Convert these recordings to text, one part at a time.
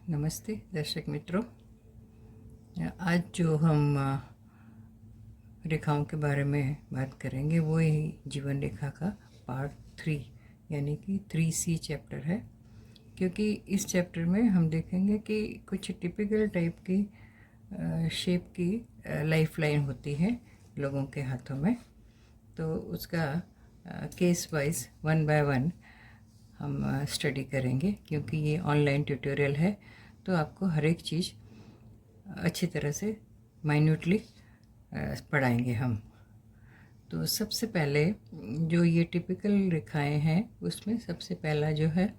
नमस्ते दर्शक मित्रों। आज जो हम रेखाओं के बारे में बात करेंगे वो ही जीवन रेखा का पार्ट 3 यानी कि 3C चैप्टर है। क्योंकि इस चैप्टर में हम देखेंगे कि कुछ टिपिकल टाइप की शेप की लाइफ लाइन होती है लोगों के हाथों में। तो उसका केस वाइज 1 बाय 1 हम स्टडी करेंगे, क्योंकि ये ऑनलाइन ट्यूटोरियल है तो आपको हर एक चीज़ अच्छी तरह से माइन्यूटली पढ़ाएंगे हम। तो सबसे पहले जो ये टिपिकल रेखाएं हैं उसमें सबसे पहला जो है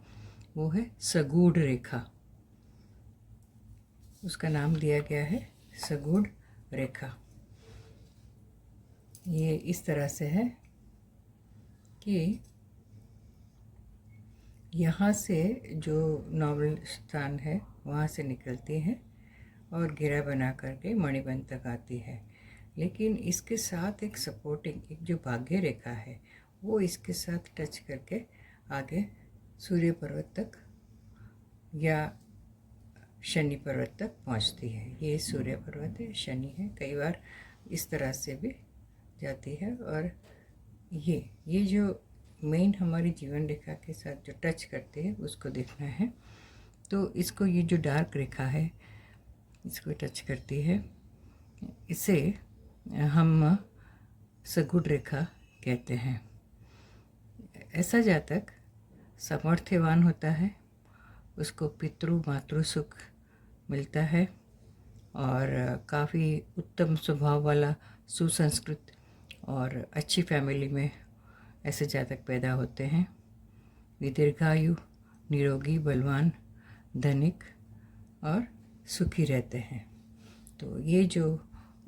वो है सगूढ़ रेखा। उसका नाम दिया गया है सगूढ़ रेखा। ये इस तरह से है कि यहाँ से जो नॉर्मल स्थान है वहाँ से निकलती है और घेरा बना करके मणिबंध तक आती है। लेकिन इसके साथ एक सपोर्टिंग एक जो भाग्य रेखा है वो इसके साथ टच करके आगे सूर्य पर्वत तक या शनि पर्वत तक पहुंचती है। ये सूर्य पर्वत है, शनि है, कई बार इस तरह से भी जाती है। और ये जो मेन हमारी जीवन रेखा के साथ जो टच करती है उसको देखना है। तो इसको ये जो डार्क रेखा है इसको टच करती है, इसे हम सगुढ़ रेखा कहते हैं। ऐसा जातक सामर्थ्यवान होता है, उसको पितृ मातृ सुख मिलता है और काफ़ी उत्तम स्वभाव वाला सुसंस्कृत और अच्छी फैमिली में ऐसे जातक पैदा होते हैं। वे दीर्घायु, निरोगी, बलवान, धनिक और सुखी रहते हैं। तो ये जो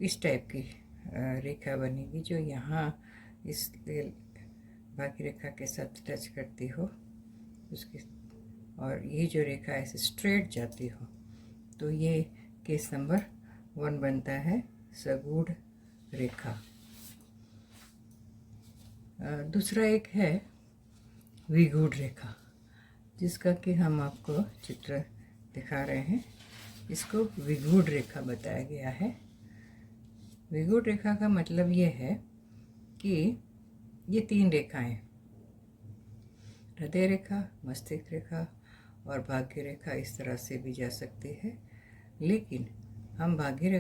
इस टाइप की रेखा बनेगी जो यहाँ इस भाग्य रेखा के साथ टच करती हो उसकी, और ये जो रेखा ऐसे स्ट्रेट जाती हो, तो ये केस नंबर 1 बनता है सगूढ़ रेखा। दूसरा एक है विगूढ़ रेखा, जिसका कि हम आपको चित्र दिखा रहे हैं। इसको विगूढ़ रेखा बताया गया है। विगूढ़ रेखा का मतलब ये है कि ये 3 रेखाएं, हृदय रेखा, मस्तिष्क रेखा और भाग्य रेखा इस तरह से भी जा सकती है। लेकिन हम भाग्य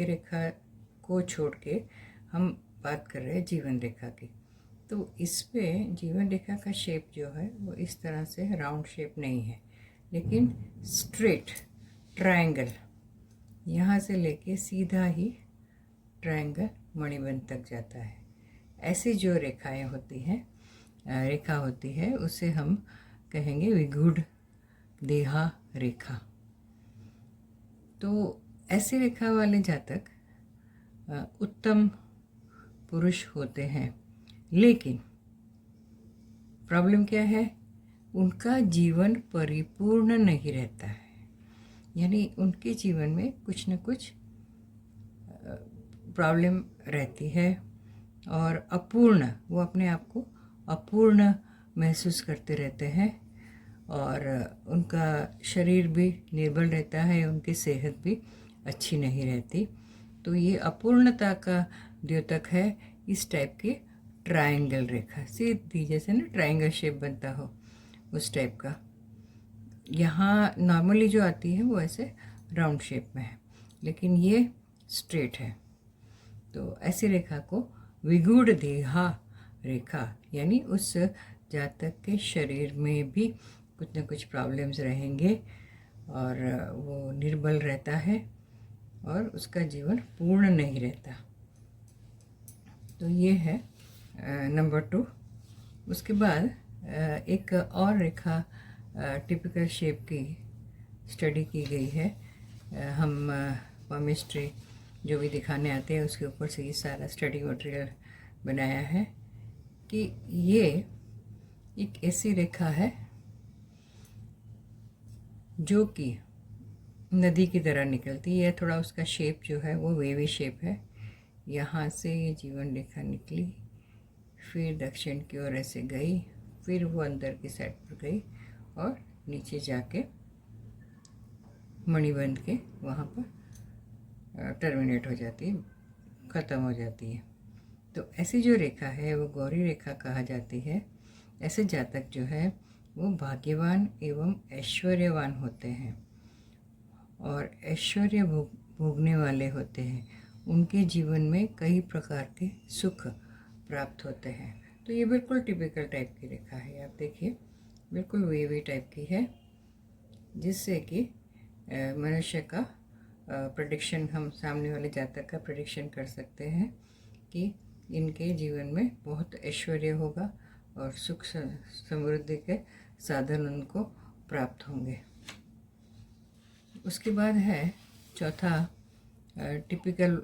रेखा को छोड़ के हम बात कर रहे हैं जीवन रेखा की। तो इसमें जीवन रेखा का शेप जो है वो इस तरह से राउंड शेप नहीं है, लेकिन स्ट्रेट ट्रायंगल, यहाँ से लेके सीधा ही ट्रायंगल मणिबंध तक जाता है। ऐसी जो रेखाएं होती हैं, रेखा होती है, उसे हम कहेंगे विगूढ़ देहा रेखा। तो ऐसी रेखा वाले जातक उत्तम पुरुष होते हैं, लेकिन प्रॉब्लम क्या है, उनका जीवन परिपूर्ण नहीं रहता है। यानी उनके जीवन में कुछ न कुछ प्रॉब्लम रहती है और अपूर्ण, वो अपने आप को अपूर्ण महसूस करते रहते हैं और उनका शरीर भी निर्बल रहता है, उनकी सेहत भी अच्छी नहीं रहती। तो ये अपूर्णता का द्योतक है इस टाइप की ट्रायंगल रेखा, सीधी जैसे ना ट्रायंगल शेप बनता हो उस टाइप का। यहाँ नॉर्मली जो आती है वो ऐसे राउंड शेप में है, लेकिन ये स्ट्रेट है। तो ऐसी रेखा को विगूढ़ देहा रेखा, यानी उस जातक के शरीर में भी कुछ न कुछ प्रॉब्लम्स रहेंगे और वो निर्बल रहता है और उसका जीवन पूर्ण नहीं रहता। तो ये है नंबर 2। उसके बाद एक और रेखा टिपिकल शेप की स्टडी की गई है। हम केमिस्ट्री जो भी दिखाने आते हैं उसके ऊपर से ये सारा स्टडी मटेरियल बनाया है कि ये एक ऐसी रेखा है जो कि नदी की तरह निकलती है। थोड़ा उसका शेप जो है वो वेवी शेप है। यहाँ से ये जीवन रेखा निकली, फिर दक्षिण की ओर ऐसे गई, फिर वो अंदर की साइड पर गई और नीचे जाके मणिबंध के वहाँ पर टर्मिनेट हो जाती है, ख़त्म हो जाती है। तो ऐसी जो रेखा है वो गौरी रेखा कहा जाती है। ऐसे जातक जो है वो भाग्यवान एवं ऐश्वर्यवान होते हैं और ऐश्वर्य भोगने वाले होते हैं। उनके जीवन में कई प्रकार के सुख प्राप्त होते हैं। तो ये बिल्कुल टिपिकल टाइप की रेखा है, आप देखिए बिल्कुल वेवी टाइप की है, जिससे कि मनुष्य का प्रेडिक्शन, हम सामने वाले जातक का प्रेडिक्शन कर सकते हैं कि इनके जीवन में बहुत ऐश्वर्य होगा और सुख समृद्धि के साधन उनको प्राप्त होंगे। उसके बाद है चौथा टिपिकल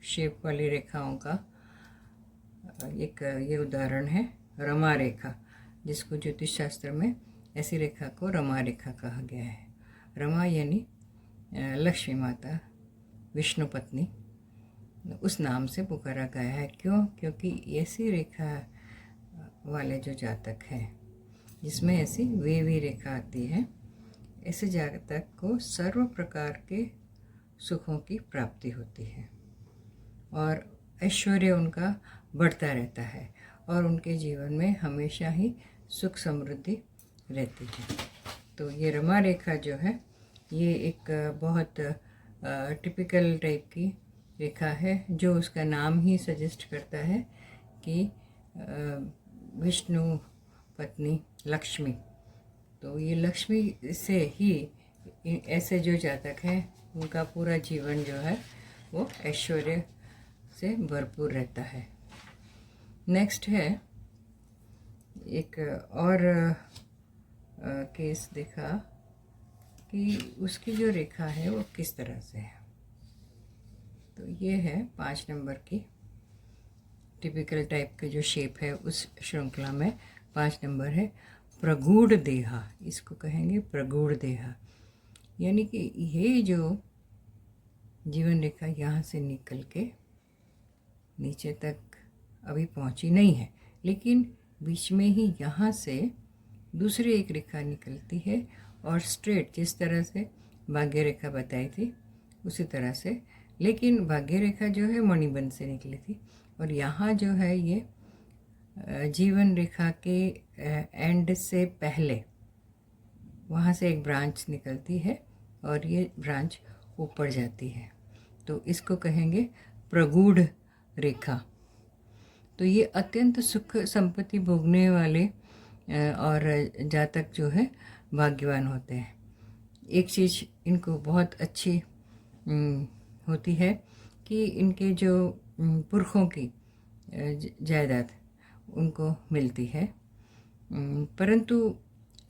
शेप वाली रेखाओं का एक ये उदाहरण है रमा रेखा, जिसको ज्योतिष शास्त्र में ऐसी रेखा को रमा रेखा कहा गया है। रमा यानी लक्ष्मी माता, विष्णु पत्नी, उस नाम से पुकारा गया है। क्यों? क्योंकि ऐसी रेखा वाले जो जातक हैं जिसमें ऐसी वेवी रेखा आती है, ऐसे जातक को सर्व प्रकार के सुखों की प्राप्ति होती है और ऐश्वर्य उनका बढ़ता रहता है और उनके जीवन में हमेशा ही सुख समृद्धि रहती है। तो ये रमा रेखा जो है ये एक बहुत टिपिकल टाइप की रेखा है, जो उसका नाम ही सजेस्ट करता है कि विष्णु पत्नी लक्ष्मी। तो ये लक्ष्मी से ही ऐसे जो जातक हैं उनका पूरा जीवन जो है वो ऐश्वर्य से भरपूर रहता है। नेक्स्ट है एक और केस देखा कि उसकी जो रेखा है वो किस तरह से है। तो ये है 5 नंबर की टिपिकल टाइप के जो शेप है उस श्रृंखला में 5 नंबर है प्रगूढ़ देहा। इसको कहेंगे प्रगूढ़ देहा, यानी कि ये जो जीवन रेखा यहाँ से निकल के नीचे तक अभी पहुँची नहीं है, लेकिन बीच में ही यहाँ से दूसरी एक रेखा निकलती है और स्ट्रेट जिस तरह से भाग्य रेखा बताई थी उसी तरह से, लेकिन भाग्य रेखा जो है मणिबंध से निकली थी और यहाँ जो है ये जीवन रेखा के एंड से पहले वहाँ से एक ब्रांच निकलती है और ये ब्रांच ऊपर जाती है। तो इसको कहेंगे प्रगूढ़ रेखा। तो ये अत्यंत सुख संपत्ति भोगने वाले और जातक जो है भाग्यवान होते हैं। एक चीज़ इनको बहुत अच्छी होती है कि इनके जो पुरखों की जायदाद उनको मिलती है, परंतु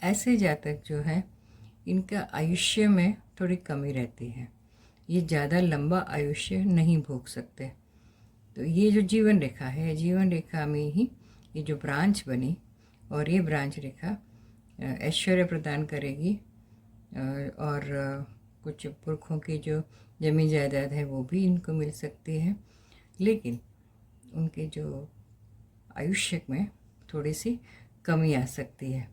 ऐसे जातक जो है इनका आयुष्य में थोड़ी कमी रहती है, ये ज़्यादा लंबा आयुष्य नहीं भोग सकते। तो ये जो जीवन रेखा है, जीवन रेखा में ही ये जो ब्रांच बनी और ये ब्रांच रेखा ऐश्वर्य प्रदान करेगी और कुछ पुरखों की जो जमीन जायदाद है वो भी इनको मिल सकती है, लेकिन उनके जो आयुष्य में थोड़ी सी कमी आ सकती है।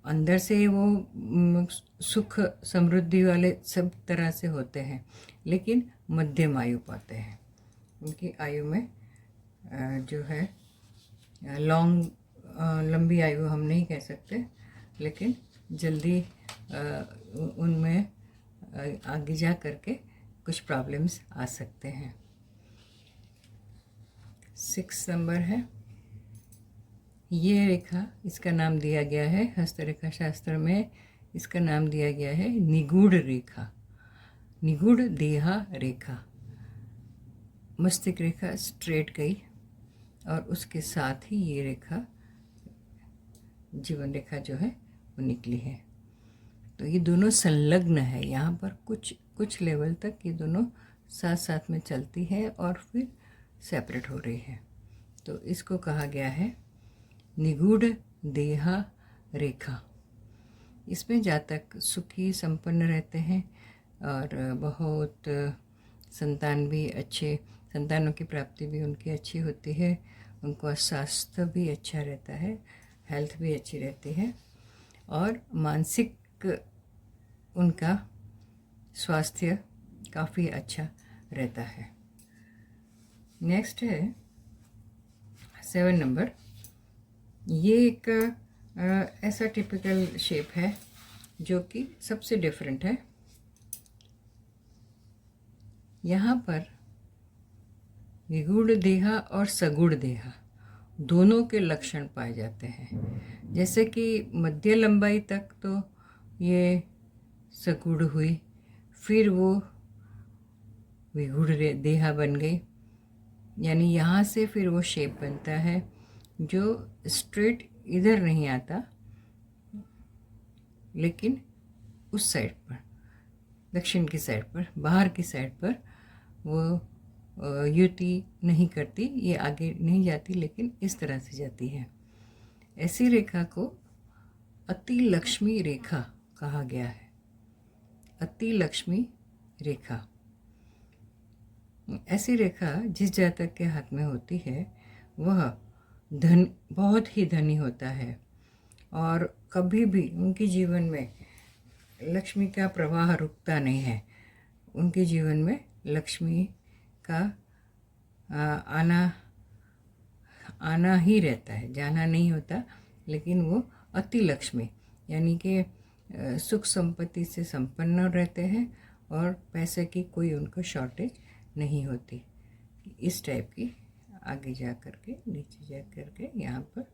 अंदर से वो सुख समृद्धि वाले सब तरह से होते हैं, लेकिन मध्यम आयु पाते हैं। उनकी आयु में जो है लंबी आयु हम नहीं कह सकते, लेकिन जल्दी उनमें आगे जा करके कुछ प्रॉब्लम्स आ सकते हैं। 6 नंबर है ये रेखा, इसका नाम दिया गया है हस्तरेखा शास्त्र में, इसका नाम दिया गया है निगूढ़ रेखा, निगूढ़ देहा रेखा। मस्तिष्क रेखा स्ट्रेट गई और उसके साथ ही ये रेखा जीवन रेखा जो है वो निकली है। तो ये दोनों संलग्न है, यहाँ पर कुछ लेवल तक ये दोनों साथ साथ में चलती है और फिर सेपरेट हो रही है। तो इसको कहा गया है निगूढ़ देहा रेखा। इसमें जातक सुखी संपन्न रहते हैं और बहुत संतानों की प्राप्ति भी उनकी अच्छी होती है, उनका स्वास्थ्य भी अच्छा रहता है, हेल्थ भी अच्छी रहती है और मानसिक उनका स्वास्थ्य काफ़ी अच्छा रहता है। नेक्स्ट है 7 नंबर। ये एक ऐसा टिपिकल शेप है जो कि सबसे डिफरेंट है। यहाँ पर विगुढ़ देहा और सगुढ़ देहा दोनों के लक्षण पाए जाते हैं। जैसे कि मध्य लंबाई तक तो ये सगुढ़ हुई, फिर वो विगुढ़ देहा बन गई, यानी यहाँ से फिर वो शेप बनता है जो स्ट्रेट इधर नहीं आता, लेकिन उस साइड पर, दक्षिण की साइड पर, बाहर की साइड पर वो युति नहीं करती, ये आगे नहीं जाती, लेकिन इस तरह से जाती है। ऐसी रेखा को अति लक्ष्मी रेखा कहा गया है। अति लक्ष्मी रेखा। ऐसी रेखा जिस जातक के हाथ में होती है वह बहुत ही धनी होता है और कभी भी उनके जीवन में लक्ष्मी का प्रवाह रुकता नहीं है। उनके जीवन में लक्ष्मी का आना ही रहता है, जाना नहीं होता, लेकिन वो अति लक्ष्मी यानी कि सुख संपत्ति से संपन्न रहते हैं और पैसे की कोई उनको शॉर्टेज नहीं होती। इस टाइप की आगे जा कर के, नीचे जा कर के यहाँ पर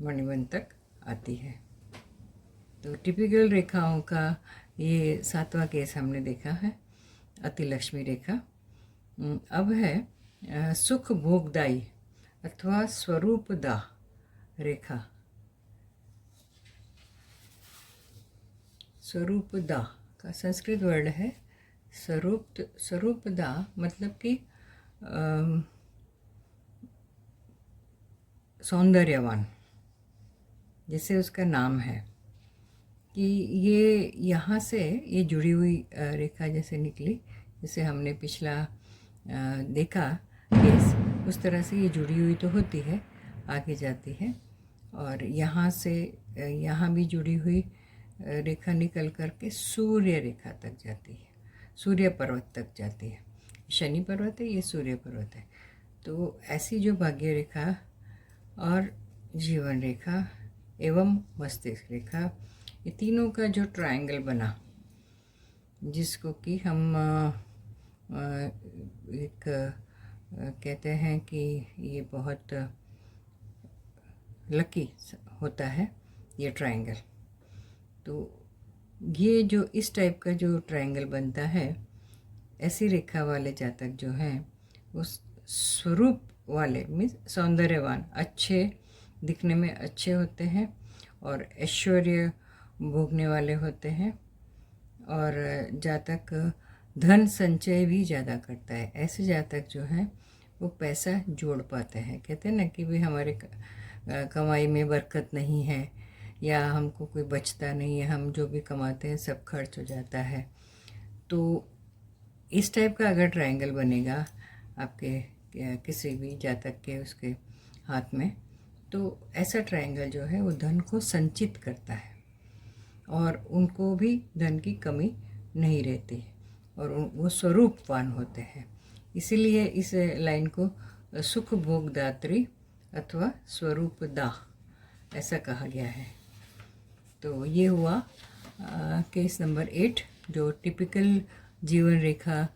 मणिबंध तक आती है। तो टिपिकल रेखाओं का ये 7वां केस हमने देखा है, अति लक्ष्मी रेखा। अब है सुख भोगदायी अथवा स्वरूपदा रेखा। स्वरूपदा का संस्कृत वर्ड है स्वरूपदा, मतलब कि सौंदर्यवान, जैसे उसका नाम है कि ये यहाँ से ये जुड़ी हुई रेखा जैसे निकली, जैसे हमने पिछला देखा केस, उस तरह से ये जुड़ी हुई तो होती है, आगे जाती है और यहाँ से यहाँ भी जुड़ी हुई रेखा निकल करके सूर्य रेखा तक जाती है, सूर्य पर्वत तक जाती है। शनि पर्वत है, ये सूर्य पर्वत है। तो ऐसी जो भाग्य रेखा और जीवन रेखा एवं मस्तिष्क रेखा, ये तीनों का जो ट्रायंगल बना, जिसको कि हम एक कहते हैं कि ये बहुत लकी होता है ये ट्रायंगल। तो ये जो इस टाइप का जो ट्रायंगल बनता है, ऐसी रेखा वाले जातक जो हैं वो स्वरूप वाले मीन्स सौंदर्यवान, अच्छे दिखने में अच्छे होते हैं और ऐश्वर्य भोगने वाले होते हैं और जातक धन संचय भी ज़्यादा करता है। ऐसे जातक जो हैं वो पैसा जोड़ पाते हैं। कहते हैं ना कि भाई हमारे कमाई में बरकत नहीं है या हमको कोई बचता नहीं है, हम जो भी कमाते हैं सब खर्च हो जाता है। तो इस टाइप का अगर ट्रायंगल बनेगा आपके किसी भी जातक के उसके हाथ में, तो ऐसा ट्रायंगल जो है वो धन को संचित करता है और उनको भी धन की कमी नहीं रहती और वो स्वरूपवान होते हैं। इसीलिए इस लाइन को सुख भोगदात्री अथवा स्वरूपदा ऐसा कहा गया है। तो ये हुआ केस नंबर 8, जो टिपिकल जीवन रेखा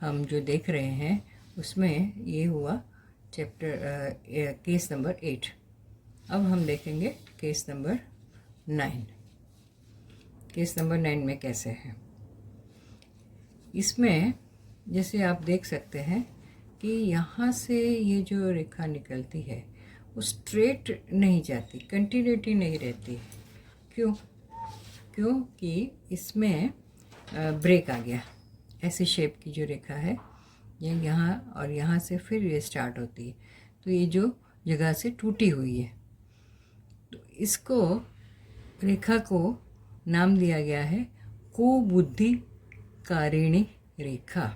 हम जो देख रहे हैं उसमें ये हुआ केस नंबर 8। अब हम देखेंगे केस नंबर 9। केस नंबर 9 में कैसे है। इसमें जैसे आप देख सकते हैं कि यहाँ से ये जो रेखा निकलती है वो स्ट्रेट नहीं जाती, कंटिन्यूटी नहीं रहती। क्यों? क्योंकि इसमें ब्रेक आ गया। ऐसी शेप की जो रेखा है ये यहाँ और यहाँ से फिर ये स्टार्ट होती है, तो ये जो जगह से टूटी हुई है, तो इसको रेखा को नाम दिया गया है कुबुद्धि कारिणी रेखा।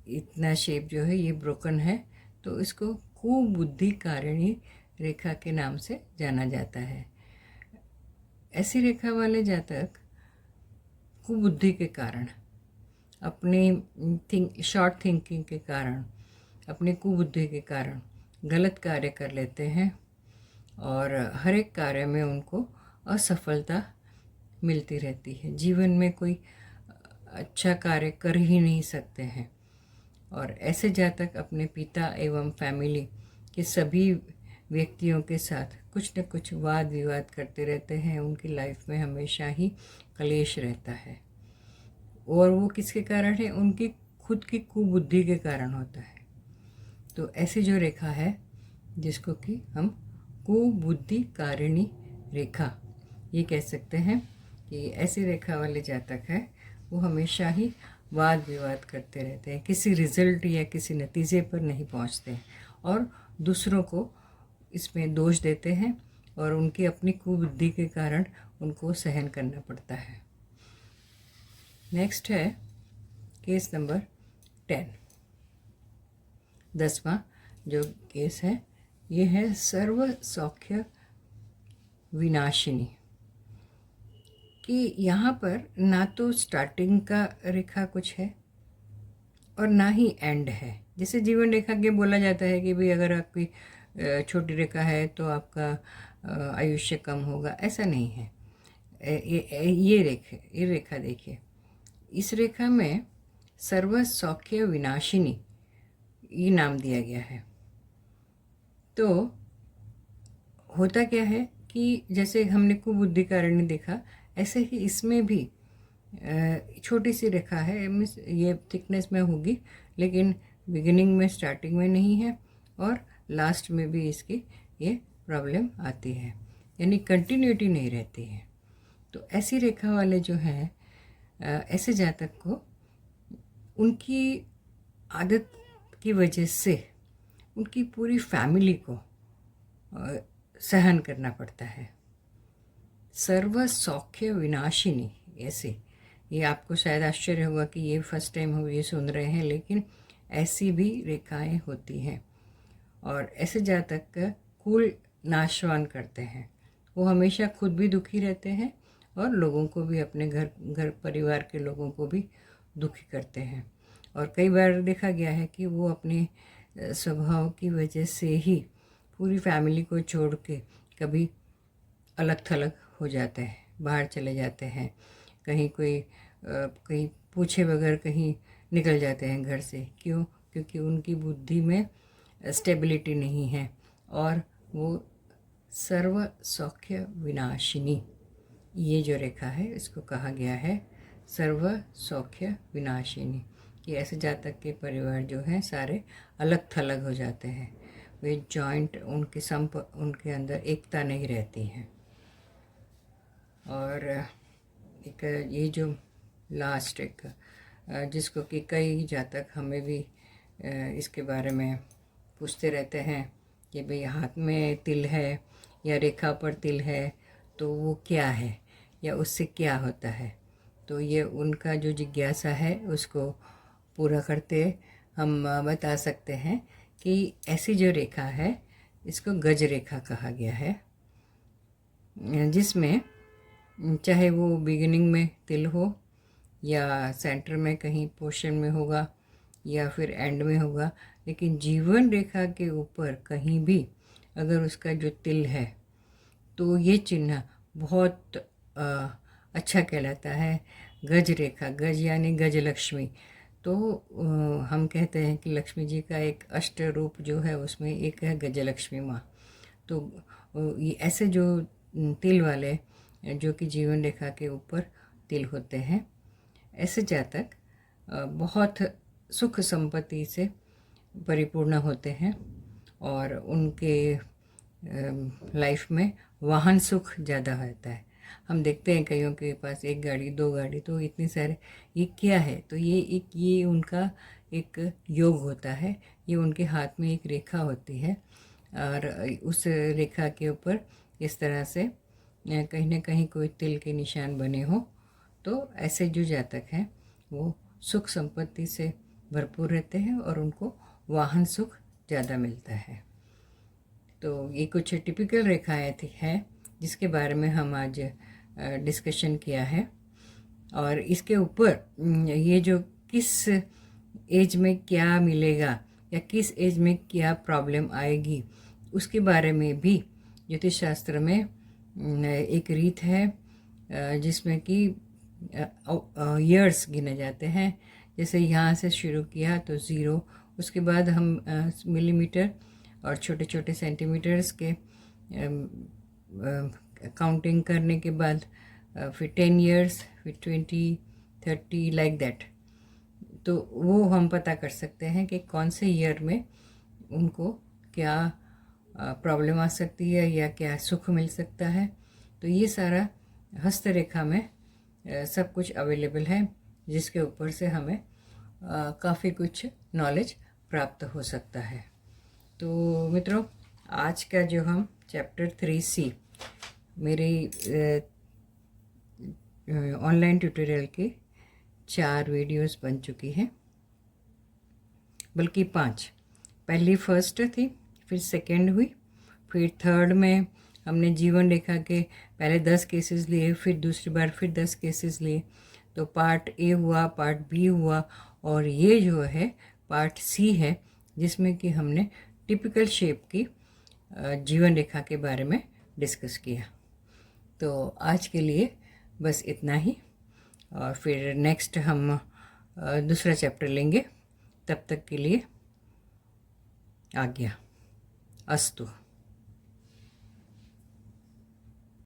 इतना शेप जो है ये ब्रोकन है, तो इसको कुबुद्धि कारिणी रेखा के नाम से जाना जाता है। ऐसी रेखा वाले जातक कुबुद्धि के कारण, अपनी शॉर्ट थिंकिंग के कारण, अपनी कुबुद्धि के कारण गलत कार्य कर लेते हैं और हर एक कार्य में उनको असफलता मिलती रहती है। जीवन में कोई अच्छा कार्य कर ही नहीं सकते हैं। और ऐसे जातक अपने पिता एवं फैमिली के सभी व्यक्तियों के साथ कुछ न कुछ वाद विवाद करते रहते हैं। उनकी लाइफ में हमेशा ही कलेश रहता है और वो किसके कारण है? उनकी खुद की कुबुद्धि के कारण होता है। तो ऐसी जो रेखा है जिसको कि हम कुबुद्धि कारिणी रेखा ये कह सकते हैं कि ऐसी रेखा वाले जातक है वो हमेशा ही वाद विवाद करते रहते हैं, किसी रिजल्ट या किसी नतीजे पर नहीं पहुंचते हैं और दूसरों को इसमें दोष देते हैं और उनकी अपनी कुबुद्धि के कारण उनको सहन करना पड़ता है। नेक्स्ट है केस नंबर 10। 10वां जो केस है ये है सर्व सौख्य विनाशिनी। कि यहाँ पर ना तो स्टार्टिंग का रेखा कुछ है और ना ही एंड है। जैसे जीवन रेखा के बोला जाता है कि भाई अगर आपकी छोटी रेखा है तो आपका आयुष्य कम होगा, ऐसा नहीं है। ये रेखा देखिए, इस रेखा में सर्व सौख्य विनाशिनी ये नाम दिया गया है। तो होता क्या है कि जैसे हमने कुबुद्धि कारिणी देखा, ऐसे ही इसमें भी छोटी सी रेखा है, मीन्स ये थिकनेस में होगी लेकिन बिगिनिंग में स्टार्टिंग में नहीं है और लास्ट में भी इसकी ये प्रॉब्लम आती है, यानी कंटिन्यूटी नहीं रहती है। तो ऐसी रेखा वाले जो हैं ऐसे जातक को उनकी आदत की वजह से उनकी पूरी फैमिली को सहन करना पड़ता है। सर्व सौख्य विनाशिनी, ऐसे ये आपको शायद आश्चर्य होगा कि ये फर्स्ट टाइम हम ये सुन रहे हैं, लेकिन ऐसी भी रेखाएं होती हैं और ऐसे जातक का कुल नाशवान करते हैं। वो हमेशा खुद भी दुखी रहते हैं और लोगों को भी, अपने घर परिवार के लोगों को भी दुखी करते हैं। और कई बार देखा गया है कि वो अपने स्वभाव की वजह से ही पूरी फैमिली को छोड़ के कभी अलग थलग हो जाते हैं, बाहर चले जाते हैं, कहीं पूछे बगैर कहीं निकल जाते हैं घर से। क्यों? क्योंकि उनकी बुद्धि में स्टेबिलिटी नहीं है और वो सर्व सौख्य विनाशिनी ये जो रेखा है इसको कहा गया है सर्व सौख्य विनाशिनी। कि ऐसे जातक के परिवार जो हैं सारे अलग थलग हो जाते हैं, वे जॉइंट, उनके अंदर एकता नहीं रहती है। और एक ये जो लास्ट एक जिसको कि कई जातक हमें भी इसके बारे में पूछते रहते हैं कि भाई हाथ में तिल है या रेखा पर तिल है तो वो क्या है या उससे क्या होता है। तो ये उनका जो जिज्ञासा है उसको पूरा करते हम बता सकते हैं कि ऐसी जो रेखा है इसको गज रेखा कहा गया है, जिसमें चाहे वो बिगिनिंग में तिल हो या सेंटर में कहीं पोर्शन में होगा या फिर एंड में होगा, लेकिन जीवन रेखा के ऊपर कहीं भी अगर उसका जो तिल है तो ये चिन्ह बहुत अच्छा कहलाता है। गज रेखा, गज यानी गजलक्ष्मी। तो हम कहते हैं कि लक्ष्मी जी का एक अष्ट रूप जो है उसमें एक है गजलक्ष्मी माँ। तो ये ऐसे जो तिल वाले जो कि जीवन रेखा के ऊपर तिल होते हैं, ऐसे जातक बहुत सुख संपत्ति से परिपूर्ण होते हैं और उनके लाइफ में वाहन सुख ज़्यादा होता है। हम देखते हैं कईयों के पास एक गाड़ी, दो गाड़ी, तो इतने सारे, ये क्या है? तो ये उनका एक योग होता है। ये उनके हाथ में एक रेखा होती है और उस रेखा के ऊपर इस तरह से कहीं ना कहीं कोई तिल के निशान बने हो। तो ऐसे जो जातक हैं वो सुख संपत्ति से भरपूर रहते हैं और उनको वाहन सुख ज़्यादा मिलता है। तो ये कुछ टिपिकल रेखाएं थी हैं जिसके बारे में हम आज डिस्कशन किया है। और इसके ऊपर ये जो किस एज में क्या मिलेगा या किस एज में क्या प्रॉब्लम आएगी उसके बारे में भी ज्योतिष शास्त्र में एक रीत है जिसमें कि ईयर्स गिने जाते हैं। जैसे यहाँ से शुरू किया तो 0, उसके बाद हम मिलीमीटर और छोटे छोटे सेंटीमीटर्स के काउंटिंग करने के बाद फिर 10 ईयर्स, फिर 20, 30 लाइक दैट। तो वो हम पता कर सकते हैं कि कौन से ईयर में उनको क्या प्रॉब्लम आ सकती है या क्या सुख मिल सकता है। तो ये सारा हस्तरेखा में सब कुछ अवेलेबल है, जिसके ऊपर से हमें काफ़ी कुछ नॉलेज प्राप्त हो सकता है। तो मित्रों, आज का जो हम चैप्टर 3C मेरी ऑनलाइन ट्यूटोरियल के 4 वीडियोस बन चुकी हैं, बल्कि 5। पहली फर्स्ट थी, फिर सेकंड हुई, फिर थर्ड में हमने जीवन रेखा के पहले 10 केसेस लिए, फिर दूसरी बार फिर 10 केसेस लिए। तो पार्ट ए हुआ, पार्ट बी हुआ, और ये जो है पार्ट सी है, जिसमें कि हमने टिपिकल शेप की जीवन रेखा के बारे में डिस्कस किया। तो आज के लिए बस इतना ही, और फिर नेक्स्ट हम दूसरा चैप्टर लेंगे। तब तक के लिए आज्ञा। अस्तु।